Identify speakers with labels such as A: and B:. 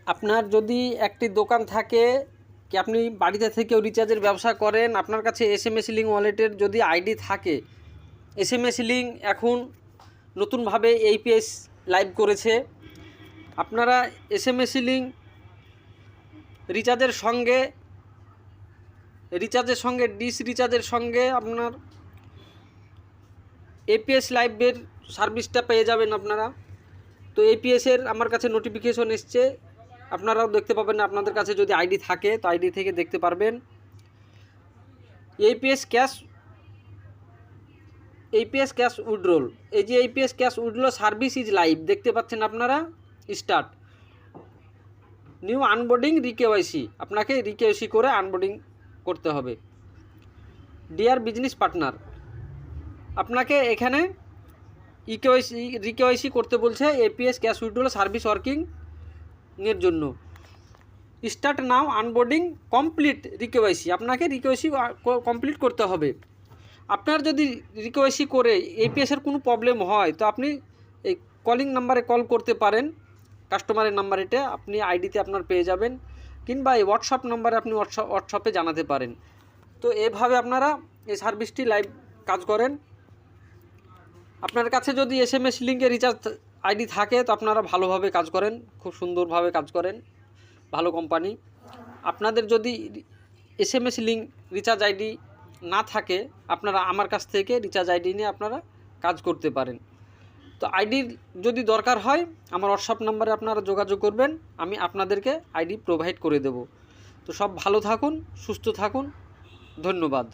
A: আপনার যদি একটি দোকান থাকে কি আপনি বাড়িতে থেকেও রিচার্জের ব্যবসা করেন, আপনার কাছে এসএমএস লিঙ্ক ওয়ালেটের যদি আইডি থাকে, এসএমএস লিঙ্ক এখন নতুনভাবে এইপিএস লাইভ করেছে। আপনারা এসএমএস লিঙ্ক রিচার্জের সঙ্গে ডিশ রিচার্জের সঙ্গে আপনার এপিএস লাইভের সার্ভিসটা পেয়ে যাবেন আপনারা। তো এপিএসের আমার কাছে নোটিফিকেশন এসছে, আপনারাও দেখতে পাবেন। আপনাদের কাছে যদি আইডি থাকে তো আইডি থেকে দেখতে পারবেন। এইপিএস ক্যাশ উইথড্রল, এই যে AEPS cash withdrawal service is live দেখতে পাচ্ছেন আপনারা। স্টার্ট নিউ আনবোর্ডিং রিকেওয়াইসি, আপনাকে রিকেওয়াইসি করে আনবোর্ডিং করতে হবে। ডিয়ার বিজনেস পার্টনার, আপনাকে এখানে রিকেওয়াইসি করতে বলছে এপিএস ক্যাশ উইথড্রল সার্ভিস ওয়ার্কিংয়ের জন্য। স্টার্ট নাও আনবোর্ডিং কমপ্লিট রিকেওয়াইসি, আপনাকে রিকেওয়াইসি কমপ্লিট করতে হবে। আপনার যদি রিকেওয়াইসি করে এপিএসের কোনো প্রবলেম হয় তো আপনি এই কলিং নাম্বারে কল করতে পারেন, কাস্টমারের নাম্বার এটা আপনি আইডিতে আপনার পেয়ে যাবেন, কিংবা এই হোয়াটসঅ্যাপ নাম্বারে আপনি হোয়াটসঅ্যাপে জানাতে পারেন। তো এভাবে আপনারা এই সার্ভিসটি লাইভ কাজ করেন। আপনার কাছে যদি এসএমএস লিঙ্কে রিচার্জ আইডি থাকে তো আপনারা ভালোভাবে কাজ করেন, খুব সুন্দরভাবে কাজ করেন, ভালো কোম্পানি। আপনাদের যদি এসএমএস লিঙ্ক রিচার্জ আইডি না থাকে, আপনারা আমার কাছ থেকে রিচার্জ আইডি নিয়ে আপনারা কাজ করতে পারেন। তো আইডির যদি দরকার হয় আমার হোয়াটসঅ্যাপ নাম্বারে আপনারা যোগাযোগ করবেন, আমি আপনাদেরকে আইডি প্রোভাইড করে দেব। তো সব ভালো থাকুন, সুস্থ থাকুন, ধন্যবাদ।